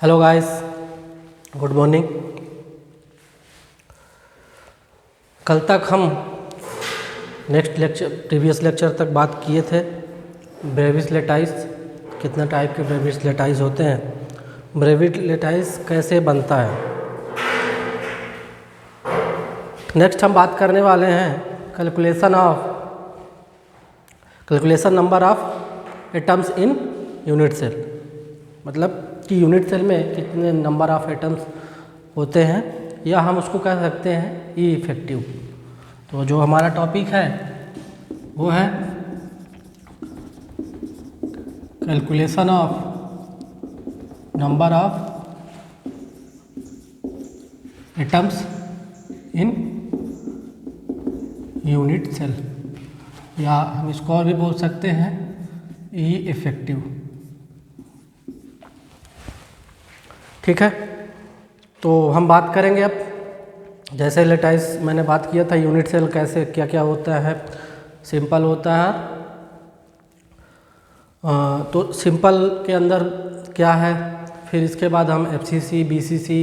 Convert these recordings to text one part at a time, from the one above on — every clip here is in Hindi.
Hello guys, good morning. कल तक हम प्रीवियस लेक्चर तक बात किए थे ब्रेविस लेटाइस, कितने टाइप के ब्रेविस लेटाइस होते हैं, ब्रेविस लेटाइस कैसे बनता है। नेक्स्ट हम बात करने वाले हैं calculation number of atoms in unit cell, मतलब कि यूनिट सेल में कितने नंबर ऑफ एटम्स होते हैं, या हम उसको कह सकते हैं ई इफेक्टिव। तो जो हमारा टॉपिक है वो है calculation of number of atoms in unit cell, या हम इसको और भी बोल सकते हैं ई इफेक्टिव। ठीक है, तो हम बात करेंगे अब, जैसे लेटाइस मैंने बात किया था यूनिट सेल कैसे क्या क्या होता है। सिंपल होता है, तो सिंपल के अंदर क्या है, फिर इसके बाद हम एफसीसी, बीसीसी,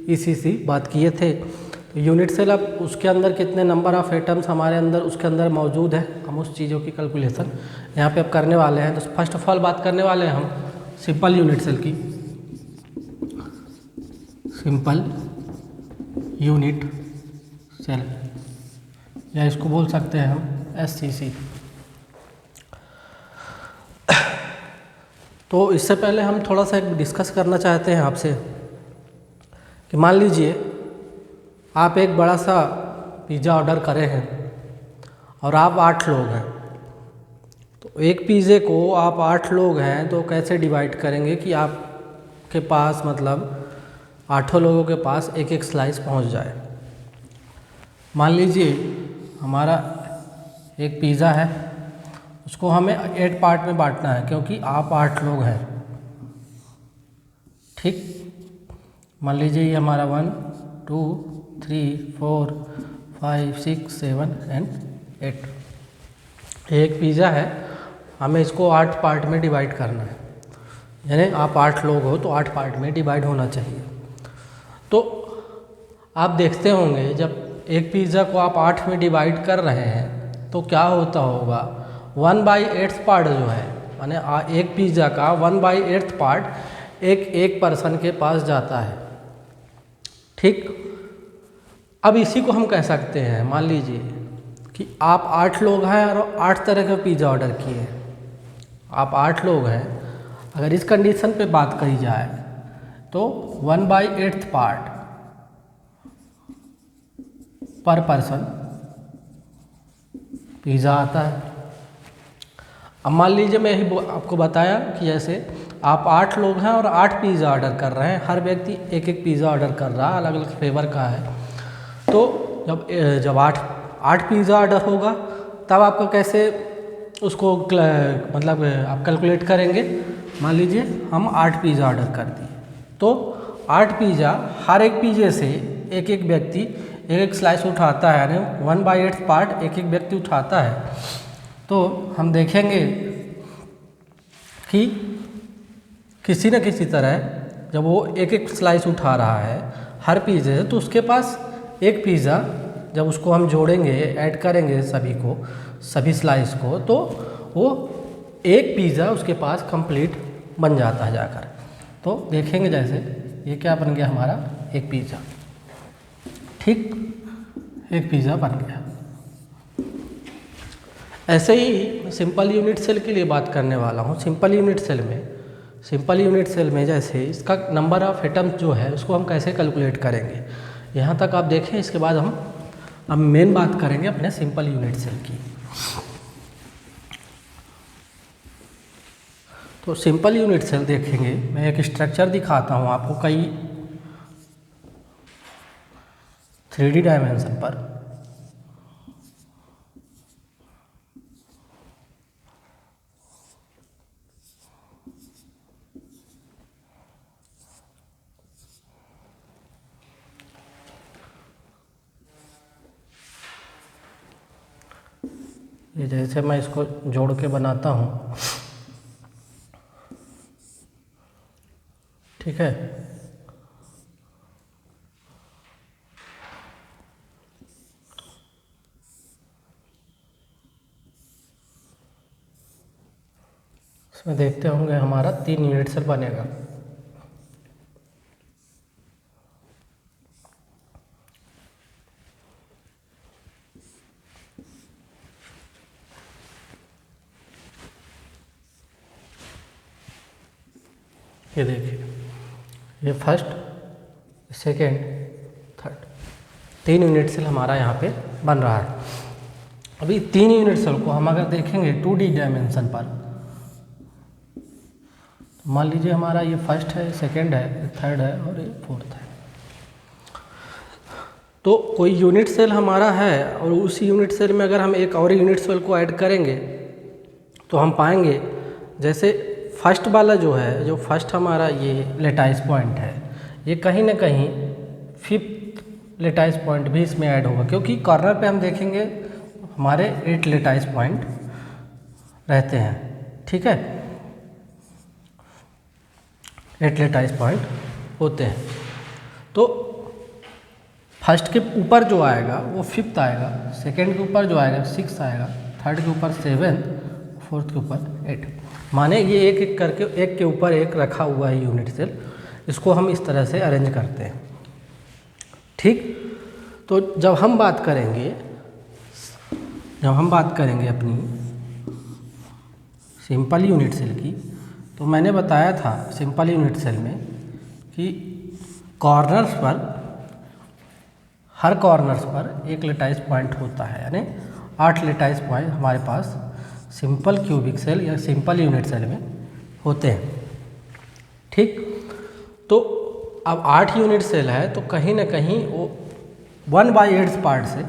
ईसीसी बात किए थे। तो यूनिट सेल अब उसके अंदर कितने नंबर ऑफ एटम्स हमारे अंदर उसके अंदर मौजूद है, हम उस चीज़ों की कैलकुलेशन यहाँ पे अब करने वाले हैं। तो फर्स्ट ऑफ ऑल बात करने वाले हैं हम सिंपल यूनिट सेल की। सिंपल यूनिट सेल, या इसको बोल सकते हैं हम एससीसी। तो इससे पहले हम थोड़ा सा एक डिस्कस करना चाहते हैं आपसे कि मान लीजिए आप एक बड़ा सा पिज़्ज़ा ऑर्डर करे हैं और आप 8 लोग हैं। तो एक पिज़्ज़े को आप 8 लोग हैं तो कैसे डिवाइड करेंगे कि आपके पास मतलब 8 लोगों के पास एक एक स्लाइस पहुंच जाए। मान लीजिए हमारा एक पिज़्ज़ा है, उसको हमें 8 पार्ट में बांटना है क्योंकि आप 8 लोग हैं। ठीक, मान लीजिए ये हमारा 1 2 3 4 5 6 7 एंड 8 एक पिज़्ज़ा है, हमें इसको 8 पार्ट में डिवाइड करना है। यानी आप 8 लोग हो तो 8 पार्ट में डिवाइड होना चाहिए। तो आप देखते होंगे जब एक पिज़्ज़ा को आप 8 में डिवाइड कर रहे हैं तो क्या होता होगा, 1/8 पार्ट जो है, माने एक पिज़्ज़ा का 1/8 पार्ट एक पर्सन के पास जाता है। ठीक, अब इसी को हम कह सकते हैं, मान लीजिए कि आप 8 लोग हैं और 8 तरह का पिज़्ज़ा ऑर्डर किए हैं। आप 8 लोग हैं, अगर इस कंडीशन पे बात करी जाए तो 1/8 पार्ट पर पर्सन पिज़्ज़ा आता है। अब मान लीजिए मैं ही आपको बताया कि जैसे आप 8 लोग हैं और 8 पिज़्ज़ा ऑर्डर कर रहे हैं, हर व्यक्ति एक एक पिज़्ज़ा ऑर्डर कर रहा है, अलग अलग फ्लेवर का है। तो जब 8 पिज़्ज़ा ऑर्डर होगा तब आपको कैसे उसको मतलब आप कैलकुलेट करेंगे। मान लीजिए हम 8 पिज़्ज़ा ऑर्डर कर दिए, तो 8 पिज़्ज़ा, हर एक पिज़्ज़े से एक एक व्यक्ति एक एक स्लाइस उठाता है, यानी 1/8 पार्ट एक एक व्यक्ति उठाता है। तो हम देखेंगे कि किसी न किसी तरह जब वो एक एक स्लाइस उठा रहा है हर पिज़्ज़े से, तो उसके पास एक पिज़्ज़ा जब उसको हम जोड़ेंगे, ऐड करेंगे सभी स्लाइस को, तो वो एक पिज़्ज़ा उसके पास कंप्लीट बन जाता है जाकर। तो देखेंगे जैसे ये क्या बन गया हमारा, एक पिज़्ज़ा। ठीक, एक पिज़्ज़ा बन गया। ऐसे ही सिंपल यूनिट सेल के लिए बात करने वाला हूँ। सिंपल यूनिट सेल में जैसे इसका नंबर ऑफ एटम्स जो है उसको हम कैसे कैलकुलेट करेंगे, यहाँ तक आप देखें। इसके बाद हम अब मेन बात करेंगे अपने सिंपल यूनिट सेल की। तो सिंपल यूनिट सेल देखेंगे, मैं एक स्ट्रक्चर दिखाता हूँ आपको कई 3D डायमेंशन पर। ये जैसे मैं इसको जोड़ के बनाता हूँ, ठीक है। इसमें देखते होंगे हमारा 3 यूनिट सेल बनेगा। ये देखिए, ये first, second, third, 3 unit cell हमारा यहाँ पे बन रहा है। अभी 3 यूनिट सेल को हम अगर देखेंगे 2D डायमेंशन पर, तो मान लीजिए हमारा ये फर्स्ट है, सेकेंड है, थर्ड है और ये फोर्थ है। तो कोई यूनिट सेल हमारा है और उसी यूनिट सेल में अगर हम एक और यूनिट सेल को ऐड करेंगे तो हम पाएंगे जैसे फर्स्ट वाला जो है, जो फर्स्ट हमारा ये लेटाइस पॉइंट है, ये कहीं ना कहीं 5th लेटाइस पॉइंट भी इसमें ऐड होगा, क्योंकि कॉर्नर पे हम देखेंगे हमारे 8 लेटाइस पॉइंट रहते हैं। ठीक है, 8 लेटाइस पॉइंट होते हैं। तो फर्स्ट के ऊपर जो आएगा वो 5th आएगा, सेकेंड के ऊपर जो आएगा 6th आएगा, थर्ड के ऊपर 7th, फोर्थ के ऊपर 8। माने ये एक एक करके एक के ऊपर एक रखा हुआ है यूनिट सेल। इसको हम इस तरह से अरेंज करते हैं। ठीक, तो जब हम बात करेंगे अपनी सिंपल यूनिट सेल की, तो मैंने बताया था सिंपल यूनिट सेल में कि कॉर्नर्स पर, हर कॉर्नर्स पर एक लेटाइस पॉइंट होता है, यानी 8 लेटाइस पॉइंट हमारे पास सिंपल क्यूबिक सेल या सिंपल यूनिट सेल में होते हैं। ठीक, तो अब 8 यूनिट सेल है तो कहीं ना कहीं वो 1/8 पार्ट से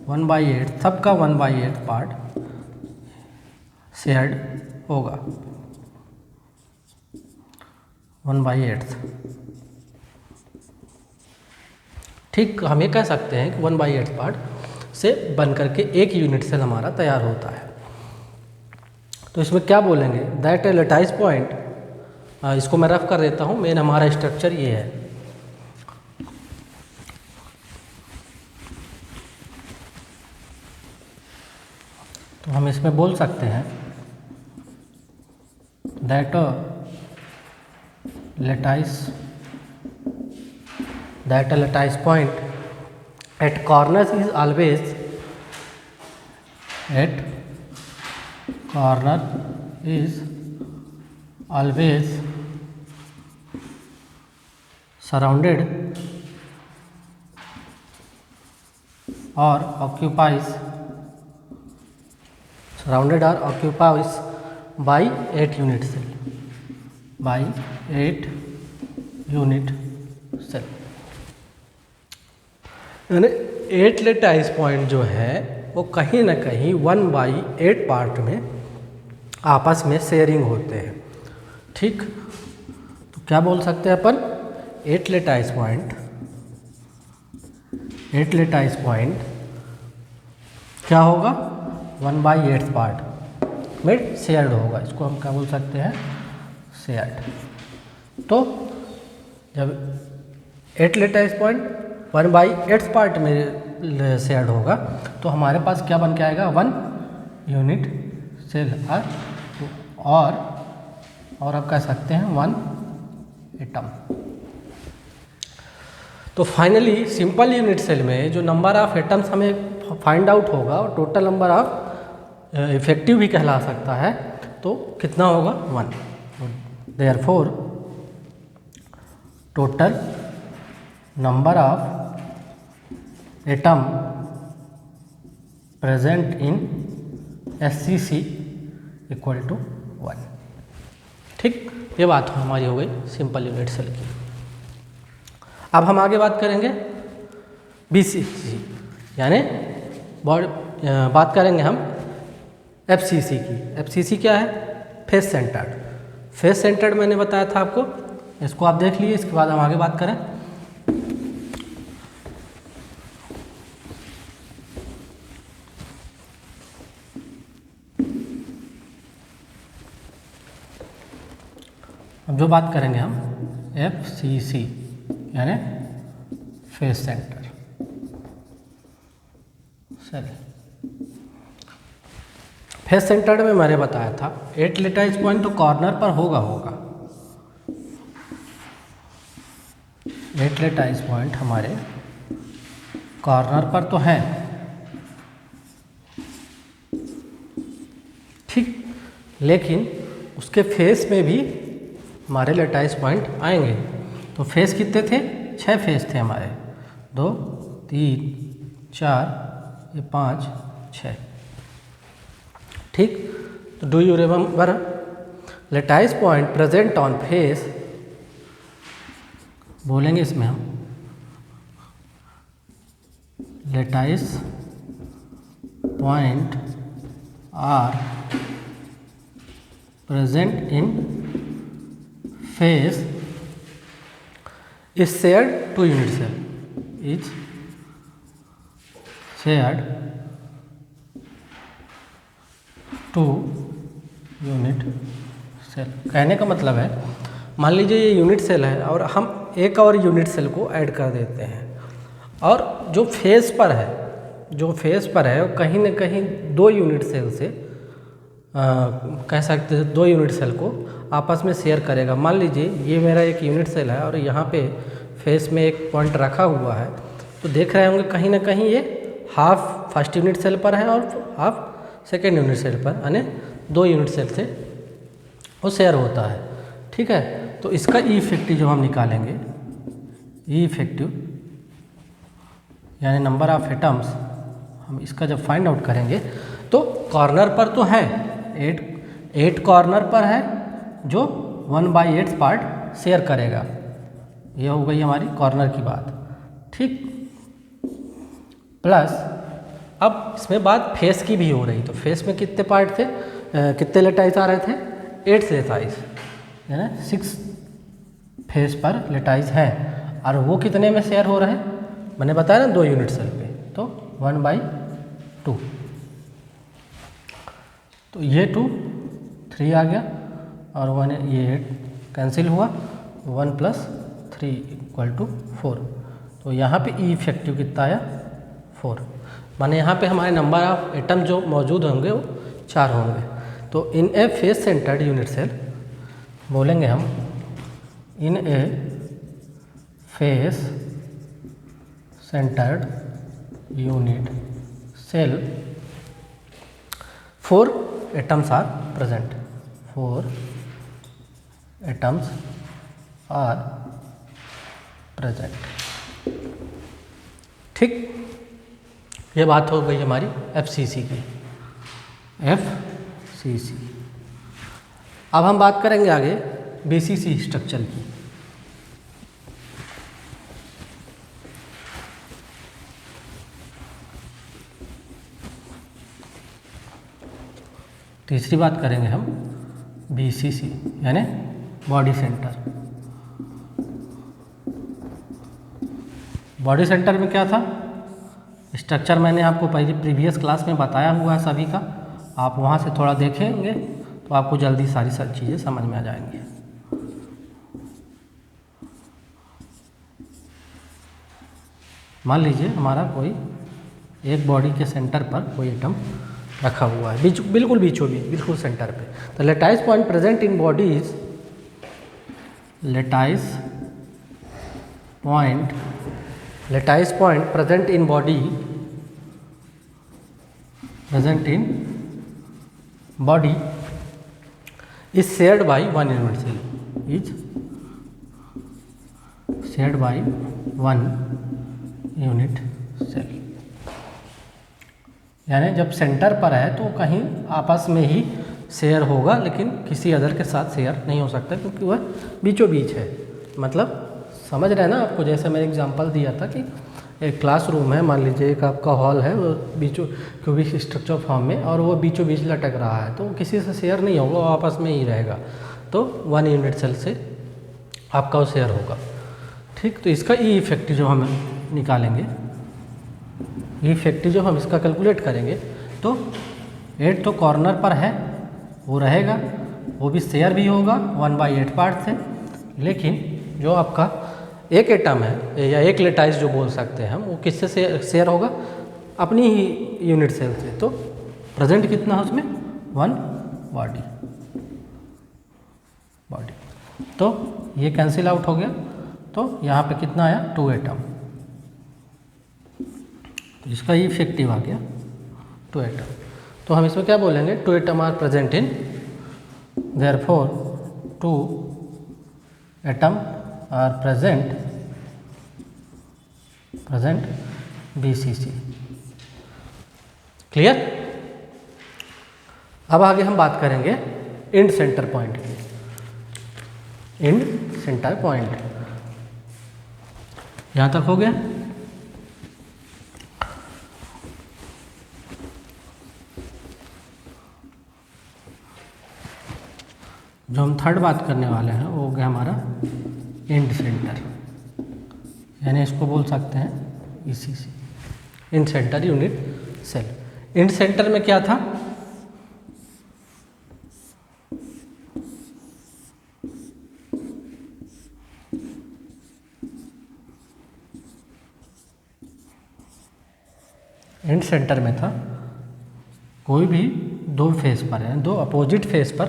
1/8 सबका 1/8 पार्ट शेयर्ड होगा, 1/8। ठीक, हम ये कह सकते हैं कि 1/8 पार्ट से बन करके एक यूनिट सेल हमारा तैयार होता है। तो इसमें क्या बोलेंगे, दैट ए लेटाइस पॉइंट, इसको मैं रफ कर देता हूँ। मेन हमारा स्ट्रक्चर ये है। तो हम इसमें बोल सकते हैं that a lattice point at corners is always surrounded or occupies by 8 unit cell, यानी 8 लेटाइस पॉइंट जो है वो कहीं ना कहीं 1/8 पार्ट में आपस में शेयरिंग होते हैं। ठीक, तो क्या बोल सकते हैं अपन, 8 लेटाइस पॉइंट क्या होगा, 1/8 पार्ट में शेयर्ड होगा। इसको हम क्या बोल सकते हैं, शेयर्ड। तो जब 8 लेटाइस पॉइंट 1/8 पार्ट में शेयर्ड होगा तो हमारे पास क्या बन के आएगा, 1 यूनिट सेल, और आप कह सकते हैं 1 एटम। तो फाइनली सिंपल यूनिट सेल में जो नंबर ऑफ एटम्स हमें फाइंड आउट होगा और टोटल नंबर ऑफ इफेक्टिव भी कहला सकता है, तो कितना होगा, 1। Therefore total number of atom present in SCC equal to 1। ठीक, ये बात हमारी हो गई सिंपल यूनिट सेल की। अब हम आगे बात करेंगे BCC, यानी बात करेंगे हम FCC की। FCC क्या है, फेस सेंटर्ड। फेस सेंटर्ड मैंने बताया था आपको, इसको आप देख लीजिए। इसके बाद हम आगे बात करें। अब जो बात करेंगे हम FCC यानी फेस सेंटर। चलिए, फेस सेंटर में मैंने बताया था 8 लेटाइज पॉइंट तो कॉर्नर पर होगा 8 लेटाइज पॉइंट हमारे कॉर्नर पर तो है, ठीक, लेकिन उसके फेस में भी हमारे लेटाइज पॉइंट आएंगे। तो फेस कितने थे? 6 फेस थे हमारे, 2 3 4 ये 5 6, ठीक। तो do you remember lattice point present on face, बोलेंगे इसमें हम lattice point are present in face is shared to unit cell, is shared to unit cell। कहने का मतलब है, मान लीजिए ये यूनिट सेल है और हम एक और यूनिट सेल को ऐड कर देते हैं, और जो फेस पर है वो कहीं ना कहीं 2 यूनिट सेल से कह सकते हैं 2 यूनिट सेल को आपस में शेयर करेगा। मान लीजिए ये मेरा एक यूनिट सेल है और यहाँ पे फेस में एक पॉइंट रखा हुआ है, तो देख रहे होंगे कहीं ना कहीं ये हाफ फर्स्ट यूनिट सेल पर है और हाफ सेकेंड यूनिट सेल पर, यानी 2 यूनिट सेल से वो शेयर होता है, ठीक है। तो इसका ई इफेक्टिव जो हम निकालेंगे, ई इफेक्टिव यानी नंबर ऑफ एटम्स, हम इसका जब फाइंड आउट करेंगे तो कॉर्नर पर तो है 8 कॉर्नर पर है जो 1/8 पार्ट शेयर करेगा, ये हो गई हमारी कॉर्नर की बात, ठीक। प्लस अब इसमें बात फेस की भी हो रही, तो फेस में कितने पार्ट थे, कितने लेटाइज आ रहे थे? 8 लेटाइज, यानी 6 फेस पर लेटाइज है, और वो कितने में शेयर हो रहे हैं? मैंने बताया ना 2 यूनिट सेल पे, तो 1/2, तो ये 2 3 आ गया और 1 ये 8 कैंसिल हुआ, 1 + 3 = 4। तो यहाँ पे ई इफेक्टिव कितना आया? 4। माने यहाँ पे हमारे नंबर ऑफ एटम जो मौजूद होंगे वो 4 होंगे। तो in a face centred unit cell, बोलेंगे हम in a face centred unit cell 4 atoms are present, 4 atoms are present, ठीक। ये बात हो गई हमारी FCC की, FCC। अब हम बात करेंगे आगे BCC स्ट्रक्चर की। तीसरी बात करेंगे हम BCC यानी बॉडी सेंटर। बॉडी सेंटर में क्या था? स्ट्रक्चर मैंने आपको पहले प्रीवियस क्लास में बताया हुआ है सभी का, आप वहाँ से थोड़ा देखेंगे तो आपको जल्दी सारी चीज़ें समझ में आ जाएंगी। मान लीजिए हमारा कोई एक बॉडी के सेंटर पर कोई एटम रखा हुआ है, बिल्कुल बीचों बीच, बिल्कुल सेंटर पे। तो lattice point present in body is, lattice point present in body, is shared by 1 unit cell, is shared by 1 unit cell. यानी जब सेंटर पर है तो कहीं आपस में ही शेयर होगा, लेकिन किसी अदर के साथ शेयर नहीं हो सकता क्योंकि वह बीचों बीच है। मतलब समझ रहे हैं ना आपको, जैसे मैंने एग्जांपल दिया था कि एक क्लासरूम है, मान लीजिए एक आपका हॉल है, वो बीचों क्यूबिक स्ट्रक्चर फॉर्म में, और वो बीचों बीच लटक रहा है, तो किसी से शेयर नहीं होगा, वो आपस में ही रहेगा। तो 1 यूनिट सेल से आपका वो शेयर होगा, ठीक। तो इसका ई इफेक्टिव जो हम निकालेंगे, इफेक्टिव जो हम इसका कैलकुलेट करेंगे, तो 8 तो कॉर्नर पर है, वो रहेगा, वो भी शेयर भी होगा 1/8 पार्ट से, लेकिन जो आपका एक एटम है या एक लेटाइस जो बोल सकते हैं हम, वो किससे शेयर होगा? अपनी ही यूनिट सेल से। तो प्रेजेंट कितना है उसमें? 1 बॉडी। तो ये कैंसिल आउट हो गया, तो यहाँ पे कितना आया? 2 एटम। तो इसका ही इफेक्टिव आ गया 2 एटम। तो हम इसमें क्या बोलेंगे? 2 atom are present in, therefore 2 atom are present BCC। Clear? अब आगे हम बात करेंगे इंड सेंटर पॉइंट की। इंड सेंटर पॉइंट यहाँ तक हो गया। जो हम थर्ड बात करने वाले हैं वो हो गया हमारा इंड सेंटर, यानी इसको बोल सकते हैं ECC, end centre unit cell. End centre में क्या था? इंड सेंटर में था कोई भी 2 फेस पर है, 2 अपोजिट फेस पर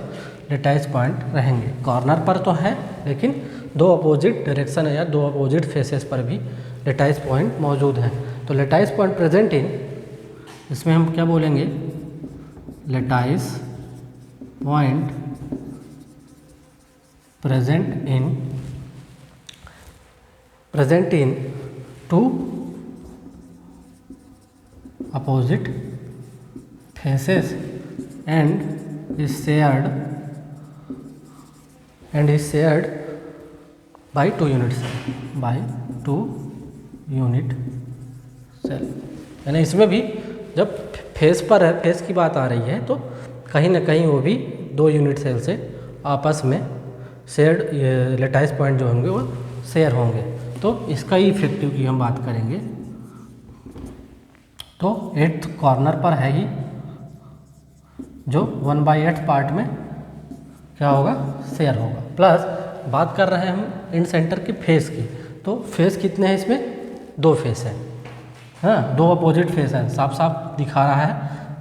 लेटाइस पॉइंट रहेंगे। कॉर्नर पर तो है, लेकिन 2 अपोजिट डायरेक्शन है या 2 अपोजिट फेसेस पर भी लेटाइस पॉइंट मौजूद हैं। तो लेटाइस पॉइंट प्रेजेंट इन, इसमें हम क्या बोलेंगे? Lattice point present in 2 opposite faces and is shared by 2 unit cell। यानी इसमें भी जब फेस पर है, फेस की बात आ रही है, तो कहीं ना कहीं वो भी 2 यूनिट सेल से आपस में शेयर्ड लेटाइस पॉइंट जो होंगे वो शेयर होंगे। तो इसका ही इफेक्टिव की हम बात करेंगे, तो 8th कॉर्नर पर है ही, जो 1/8 पार्ट में क्या होगा? शेयर होगा। प्लस बात कर रहे हैं हम इंड सेंटर के फेस की, तो फेस कितने हैं इसमें? 2 फेस हैं, हाँ, 2 अपोजिट फेस हैं, साफ साफ दिखा रहा है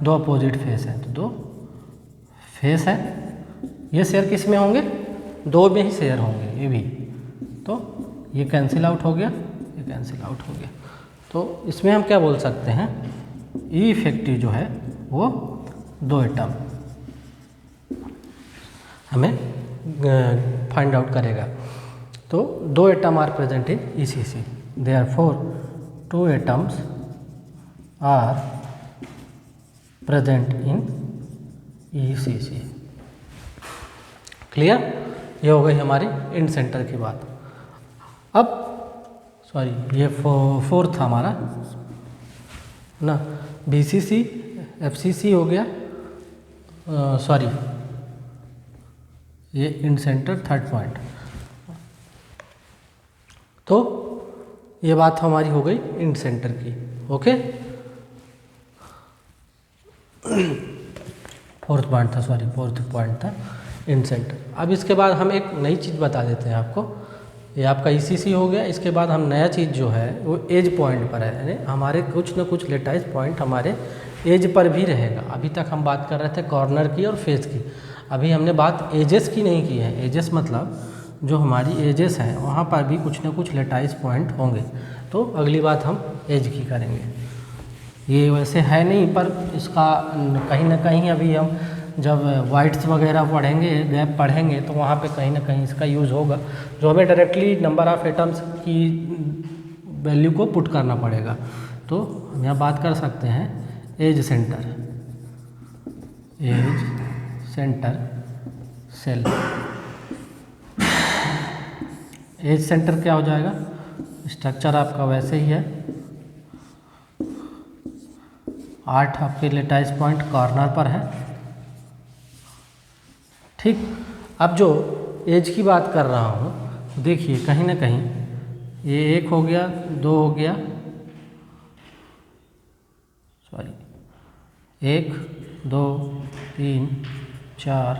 2 अपोजिट फेस हैं। तो 2 फेस हैं, ये शेयर किस में होंगे? 2 में ही शेयर होंगे ये भी। तो ये कैंसिल आउट हो गया, ये कैंसिल आउट हो गया। तो इसमें हम क्या बोल सकते हैं? ई इफेक्टिव जो है वो 2 एटम हमें फाइंड आउट करेगा। तो 2 atom are present in ECC, therefore 2 atoms are present in ECC। Clear? ये हो गई हमारी इंड सेंटर की बात। अब सॉरी, ये 4th हमारा ना, BCC FCC हो गया, सॉरी ये इंड सेंटर 3rd पॉइंट। तो ये बात हमारी हो गई इंड सेंटर की। ओके, 4th पॉइंट था, सॉरी 4th पॉइंट था इंड सेंटर। अब इसके बाद हम एक नई चीज़ बता देते हैं आपको। ये आपका ECC हो गया। इसके बाद हम नया चीज़ जो है वो एज पॉइंट पर है, यानी हमारे कुछ ना कुछ लेटाइस पॉइंट हमारे एज पर भी रहेगा। अभी तक हम बात कर रहे थे कॉर्नर की और फेस की, अभी हमने बात एजेस की नहीं की है। एजेस मतलब जो हमारी एजेस हैं वहाँ पर भी कुछ ना कुछ लेटाइस पॉइंट होंगे। तो अगली बात हम एज की करेंगे। ये वैसे है नहीं, पर इसका कहीं ना कहीं अभी हम जब वाइट्स वगैरह पढ़ेंगे, गैप पढ़ेंगे, तो वहाँ पे कहीं ना कहीं इसका यूज़ होगा, जो हमें डायरेक्टली नंबर ऑफ एटम्स की वैल्यू को पुट करना पड़ेगा। तो हम यहाँ बात कर सकते हैं edge centre cell. Edge centre क्या हो जाएगा? स्ट्रक्चर आपका वैसे ही है, 8 आपके लेटाइस पॉइंट कॉर्नर पर है। ठीक, अब जो एज की बात कर रहा हूँ, देखिए कहीं ना कहीं ये 1 हो गया, 2 हो गया, सॉरी 1 2 3 4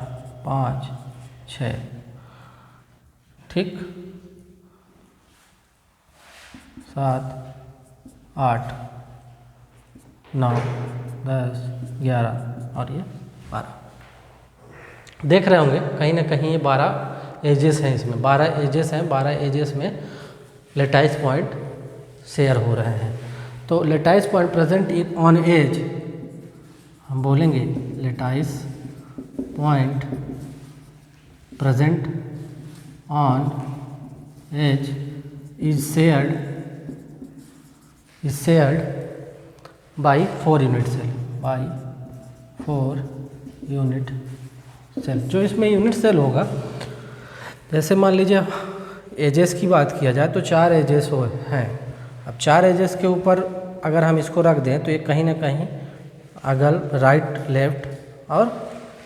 5 6, ठीक, 7 8 9 10 11 और ये 12। देख रहे होंगे कहीं ना कहीं ये 12 एजेस हैं, इसमें 12 एजेस हैं, 12 एजेस में लेटाइस पॉइंट शेयर हो रहे हैं। तो lattice point present in on edge, हम बोलेंगे lattice point present on edge is shared by 4 unit cell, by 4 unit cell. जो इसमें यूनिट सेल होगा, जैसे मान लीजिए एजेस की बात किया जाए तो 4 एजेस हैं। अब 4 एजेस के ऊपर अगर हम इसको रख दें तो ये कहीं ना कहीं अगल राइट लेफ्ट और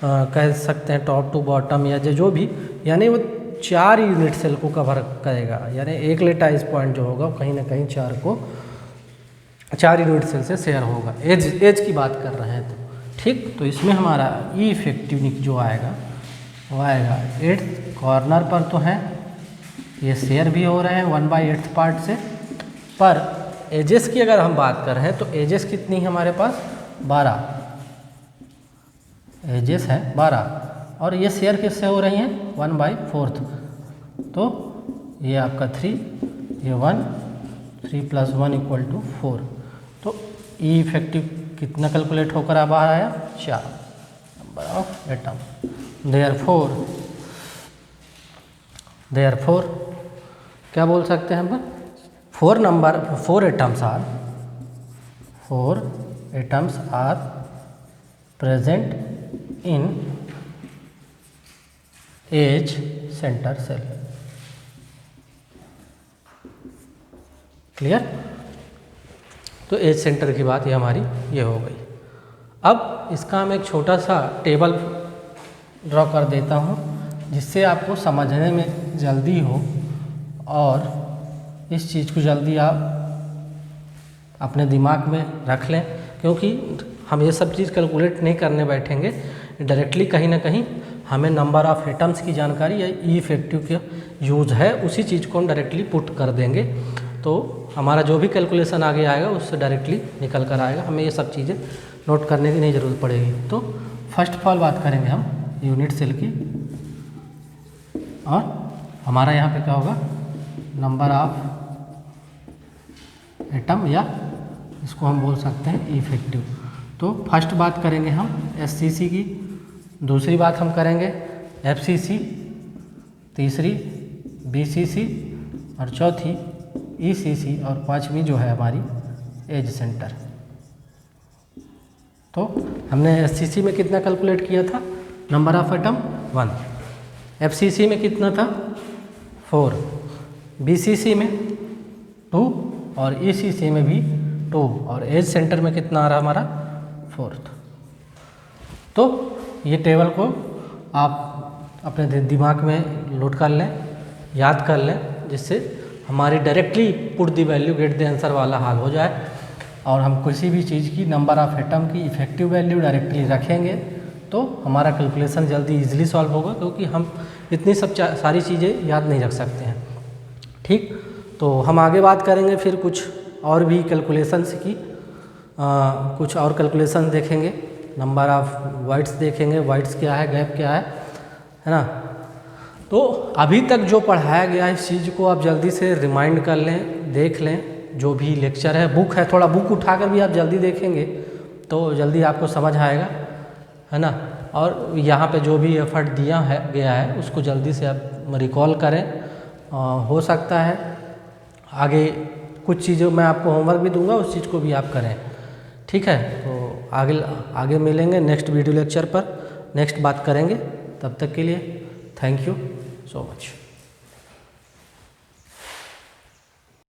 कह सकते हैं टॉप टू बॉटम या जो भी, यानी वो 4 यूनिट सेल को कवर करेगा। यानी एक लेटाइस पॉइंट जो होगा वो कहीं ना कहीं 4 यूनिट सेल से शेयर होगा। एज की बात कर रहे हैं तो ठीक। तो इसमें हमारा ई इफेक्टिव जो आएगा वो आएगा 8th कॉर्नर पर तो है, ये शेयर भी हो रहे हैं 1/8 पार्ट से। पर एजेस की अगर हम बात कर रहे हैं तो एजेस कितनी है हमारे पास, 12 एजेस है 12, और ये शेयर किससे हो रही हैं 1/4। तो ये आपका 3, ये 1, 3 + 1 = 4। तो ई इफेक्टिव कितना कैलकुलेट होकर बाहर आया, 4 नंबर ऑफ एटम। देयरफॉर क्या बोल सकते हैं हम, 4 atoms are present in edge centre cell. Clear. तो एज सेंटर की बात ये हमारी ये हो गई। अब इसका हम एक छोटा सा टेबल ड्रॉ कर देता हूँ जिससे आपको समझने में जल्दी हो और इस चीज़ को जल्दी आप अपने दिमाग में रख लें, क्योंकि हम ये सब चीज़ कैलकुलेट नहीं करने बैठेंगे। डायरेक्टली कहीं ना कहीं हमें नंबर ऑफ एटम्स की जानकारी या ई इफेक्टिव के यूज है, उसी चीज़ को हम डायरेक्टली पुट कर देंगे। तो हमारा जो भी कैलकुलेशन आगे आएगा उससे डायरेक्टली निकल कर आएगा, हमें ये सब चीज़ें नोट करने की नहीं ज़रूरत पड़ेगी। तो फर्स्ट ऑफ ऑल बात करेंगे हम यूनिट सेल की, और हमारा यहाँ पे क्या होगा, नंबर ऑफ एटम, या इसको हम बोल सकते हैं इफेक्टिव। तो फर्स्ट बात करेंगे हम एससीसी की, दूसरी बात हम करेंगे एफसीसी, तीसरी बीसीसी, और चौथी ईसीसी, और पांचवी जो है हमारी एज सेंटर। तो हमने एससीसी में कितना कैलकुलेट किया था, नंबर ऑफ एटम 1, एफसीसी में कितना था 4, बीसीसी में 2, और ईसीसी में भी 2, और एज सेंटर में कितना आ रहा हमारा 4th। तो ये टेबल को आप अपने दिमाग में लोड कर लें, याद कर लें, जिससे हमारी directly put the value get the answer वाला हाल हो जाए, और हम किसी भी चीज़ की नंबर ऑफ एटम की इफेक्टिव वैल्यू डायरेक्टली रखेंगे तो हमारा कैलकुलेशन जल्दी इजीली सॉल्व होगा, क्योंकि हम इतनी सब सारी चीज़ें याद नहीं रख सकते हैं। ठीक। तो हम आगे बात करेंगे फिर कुछ और भी कैलकुलेशंस की, कुछ और कैलकुलेशन देखेंगे, नंबर ऑफ वाइट्स देखेंगे, वाइट्स क्या है, गैप क्या है ना। तो अभी तक जो पढ़ाया गया है इस चीज़ को आप जल्दी से रिमाइंड कर लें, देख लें। जो भी लेक्चर है, बुक है, थोड़ा बुक उठाकर भी आप जल्दी देखेंगे तो जल्दी आपको समझ आएगा, है ना। और यहाँ पे जो भी एफर्ट दिया है गया है उसको जल्दी से आप रिकॉल करें। हो सकता है आगे कुछ चीज़ों मैं आपको होमवर्क भी दूंगा, उस चीज़ को भी आप करें। ठीक है। तो आगे मिलेंगे नेक्स्ट वीडियो लेक्चर पर, नेक्स्ट बात करेंगे। तब तक के लिए थैंक यू सो मच।